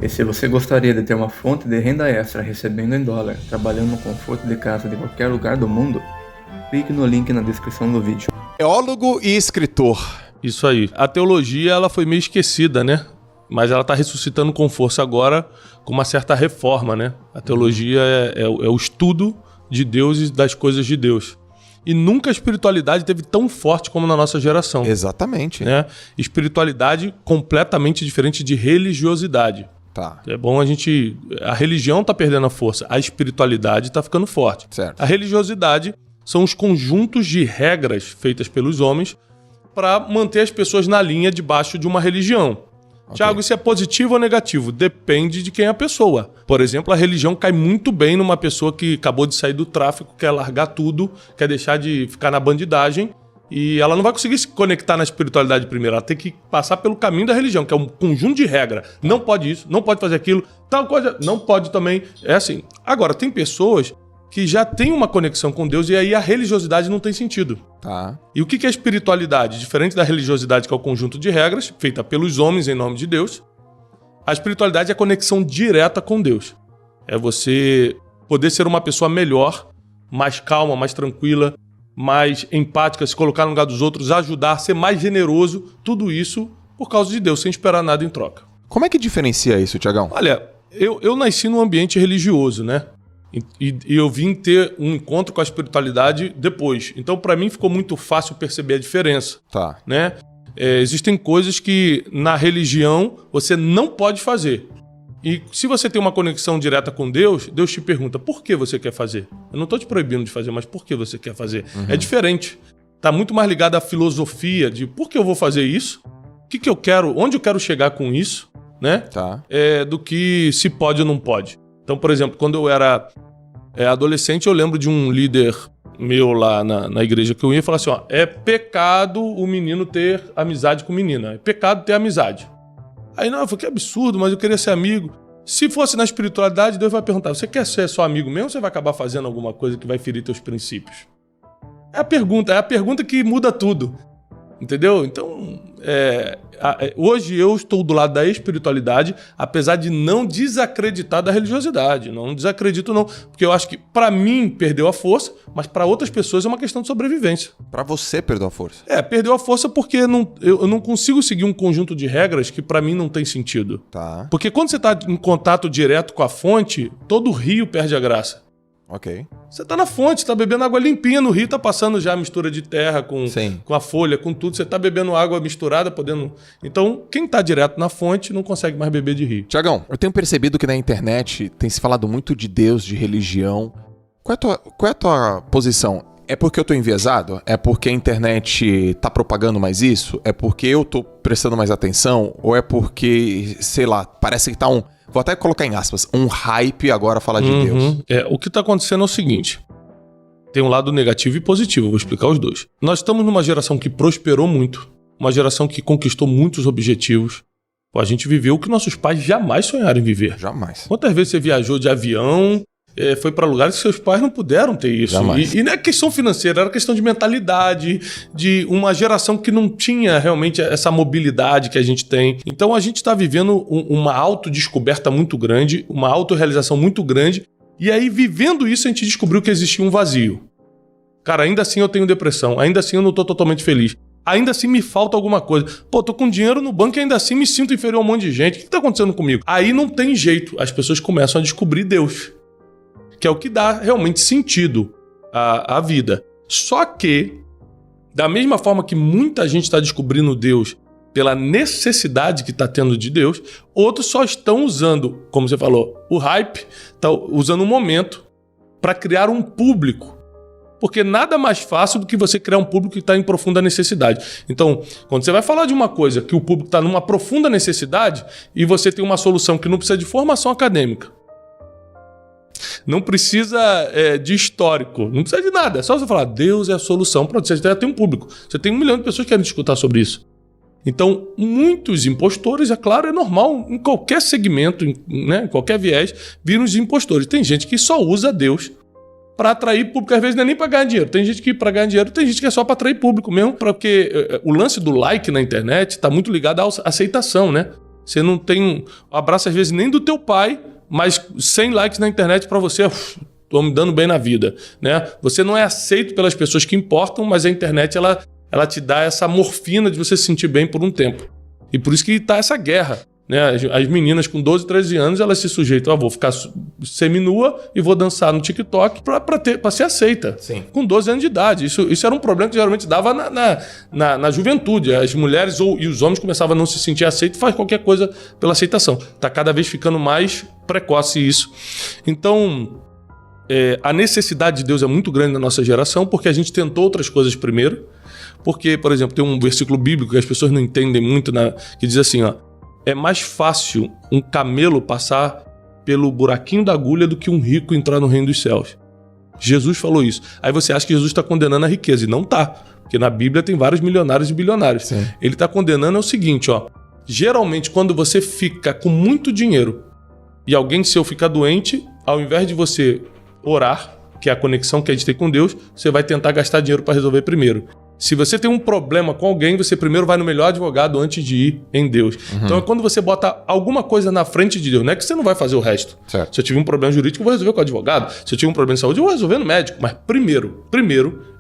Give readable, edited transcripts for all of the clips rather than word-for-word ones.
E se você gostaria de ter uma fonte de renda extra recebendo em dólar, trabalhando no conforto de casa de qualquer lugar do mundo, clique no link na descrição do vídeo. Teólogo e escritor. Isso aí. A teologia, ela foi meio esquecida, né? Mas ela está ressuscitando com força agora, com uma certa reforma, né? A teologia é o estudo de Deus e das coisas de Deus. E nunca a espiritualidade teve tão forte como na nossa geração. Exatamente. Né? Espiritualidade completamente diferente de religiosidade. Tá. É bom a religião está perdendo a força, a espiritualidade está ficando forte. Certo. A religiosidade são os conjuntos de regras feitas pelos homens para manter as pessoas na linha debaixo de uma religião. Okay. Tiago, isso é positivo ou negativo? Depende de quem é a pessoa. Por exemplo, a religião cai muito bem numa pessoa que acabou de sair do tráfico, quer largar tudo, quer deixar de ficar na bandidagem, e ela não vai conseguir se conectar na espiritualidade primeiro. Ela tem que passar pelo caminho da religião, que é um conjunto de regras. Não pode isso, não pode fazer aquilo, tal coisa, não pode também. É assim. Agora, tem pessoas que já têm uma conexão com Deus e aí a religiosidade não tem sentido. Tá. E o que é a espiritualidade? Diferente da religiosidade, que é o conjunto de regras, feita pelos homens em nome de Deus, a espiritualidade é a conexão direta com Deus. É você poder ser uma pessoa melhor, mais calma, mais tranquila, mais empática, se colocar no lugar dos outros, ajudar, ser mais generoso, tudo isso por causa de Deus, sem esperar nada em troca. Como é que diferencia isso, Tiagão? Olha, eu nasci num ambiente religioso, né? E eu vim ter um encontro com a espiritualidade depois. Então, para mim, ficou muito fácil perceber a diferença. Tá. Né? Existem coisas que na religião você não pode fazer. E se você tem uma conexão direta com Deus, Deus te pergunta por que você quer fazer. Eu não estou te proibindo de fazer, mas por que você quer fazer? Uhum. É diferente. Está muito mais ligado à filosofia de por que eu vou fazer isso, o que eu quero, onde eu quero chegar com isso, né? Tá. Do que se pode ou não pode. Então, por exemplo, quando eu era adolescente, eu lembro de um líder meu lá na igreja que eu ia falar assim, ó, é pecado o menino ter amizade com menina, é pecado ter amizade. Aí não, eu falei, que absurdo, mas eu queria ser amigo. Se fosse na espiritualidade, Deus vai perguntar, você quer ser só amigo mesmo ou você vai acabar fazendo alguma coisa que vai ferir teus princípios? É a pergunta que muda tudo. Entendeu? Então, hoje eu estou do lado da espiritualidade, apesar de não desacreditar da religiosidade. Não desacredito não, porque eu acho que para mim perdeu a força, mas para outras pessoas é uma questão de sobrevivência. Para você perdeu a força? Perdeu a força porque eu não consigo seguir um conjunto de regras que para mim não tem sentido. Tá. Porque quando você está em contato direto com a fonte, todo rio perde a graça. Ok. Você tá na fonte, tá bebendo água limpinha no rio, tá passando já a mistura de terra com a folha, com tudo. Você tá bebendo água misturada, podendo... Então, quem tá direto na fonte não consegue mais beber de rio. Tiagão, eu tenho percebido que na internet tem se falado muito de Deus, de religião. Qual é a tua posição? É porque eu tô enviesado? É porque a internet tá propagando mais isso? É porque eu tô prestando mais atenção? Ou é porque, sei lá, parece que tá um... Vou até colocar em aspas, um hype agora falar de Deus. O que está acontecendo é o seguinte, tem um lado negativo e positivo, eu vou explicar os dois. Nós estamos numa geração que prosperou muito, uma geração que conquistou muitos objetivos. A gente viveu o que nossos pais jamais sonharam em viver. Jamais. Quantas vezes você viajou de avião, foi para lugares que seus pais não puderam ter isso? Jamais. E não é questão financeira, era questão de mentalidade, de uma geração que não tinha realmente essa mobilidade que a gente tem. Então a gente está vivendo uma autodescoberta muito grande, uma autorrealização muito grande, e aí vivendo isso a gente descobriu que existia um vazio. Cara, ainda assim eu tenho depressão, ainda assim eu não estou totalmente feliz. Ainda assim me falta alguma coisa. Pô, tô com dinheiro no banco e ainda assim me sinto inferior a um monte de gente. O que tá acontecendo comigo? Aí não tem jeito, as pessoas começam a descobrir Deus, que é o que dá realmente sentido à vida. Só que, da mesma forma que muita gente está descobrindo Deus pela necessidade que está tendo de Deus, outros só estão usando, como você falou, o hype, tá usando o momento para criar um público. Porque nada mais fácil do que você criar um público que está em profunda necessidade. Então, quando você vai falar de uma coisa que o público está numa profunda necessidade e você tem uma solução que não precisa de formação acadêmica, não precisa de histórico, não precisa de nada. É só você falar, Deus é a solução. Pronto, você já tem um público. Você tem 1 milhão de pessoas que querem escutar sobre isso. Então, muitos impostores, é claro, é normal, em qualquer segmento, né, em qualquer viés, viram os impostores. Tem gente que só usa Deus para atrair público, às vezes não é nem para ganhar dinheiro. Tem gente que para ganhar dinheiro, tem gente que é só para atrair público mesmo, porque o lance do like na internet está muito ligado à aceitação, né? Você não tem um abraço, às vezes, nem do teu pai, mas 100 likes na internet para você, tô me dando bem na vida, né? Você não é aceito pelas pessoas que importam, mas a internet, ela te dá essa morfina de você se sentir bem por um tempo. E por isso que tá essa guerra, né? As meninas com 12, 13 anos, elas se sujeitam, vou ficar seminua e vou dançar no TikTok para ser aceita. Sim. Com 12 anos de idade. Isso era um problema que geralmente dava na juventude. As mulheres e os homens começavam a não se sentir aceitos e faz qualquer coisa pela aceitação. Tá cada vez ficando mais precoce isso. Então, a necessidade de Deus é muito grande na nossa geração, porque a gente tentou outras coisas primeiro. Porque, por exemplo, tem um versículo bíblico que as pessoas não entendem muito, que diz assim, ó, é mais fácil um camelo passar pelo buraquinho da agulha do que um rico entrar no reino dos céus. Jesus falou isso. Aí você acha que Jesus está condenando a riqueza, e não está. Porque na Bíblia tem vários milionários e bilionários. Sim. Ele está condenando o seguinte, ó. Geralmente, quando você fica com muito dinheiro e alguém seu fica doente, ao invés de você orar, que é a conexão que a gente tem com Deus, você vai tentar gastar dinheiro para resolver primeiro. Se você tem um problema com alguém, você primeiro vai no melhor advogado antes de ir em Deus. Então é quando você bota alguma coisa na frente de Deus. Não é que você não vai fazer o resto. Certo. Se eu tiver um problema jurídico, eu vou resolver com o advogado. Se eu tiver um problema de saúde, eu vou resolver no médico. Mas primeiro,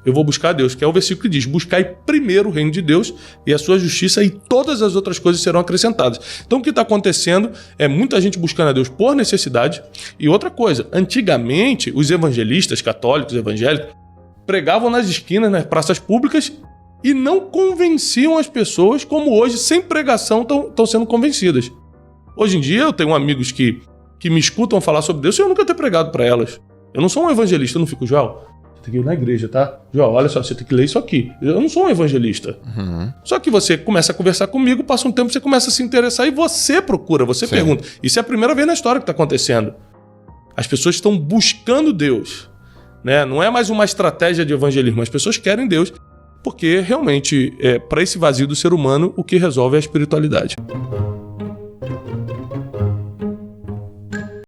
eu vou buscar Deus, que é o versículo que diz, buscai primeiro o reino de Deus e a sua justiça, e todas as outras coisas serão acrescentadas. Então o que está acontecendo é muita gente buscando a Deus por necessidade. E outra coisa, antigamente os evangelistas católicos, evangélicos, pregavam nas esquinas, nas praças públicas e não convenciam as pessoas como hoje, sem pregação, estão sendo convencidas. Hoje em dia eu tenho amigos que me escutam falar sobre Deus sem eu nunca ter pregado para elas. Eu não sou um evangelista, eu não fico, Joel, você tem que ir na igreja, tá? Joel, olha só, você tem que ler isso aqui. Eu não sou um evangelista. Só que você começa a conversar comigo, passa um tempo, você começa a se interessar e você procura, você pergunta. Isso é a primeira vez na história que está acontecendo. As pessoas estão buscando Deus. Né? Não é mais uma estratégia de evangelismo, as pessoas querem Deus, porque realmente, para esse vazio do ser humano, o que resolve é a espiritualidade.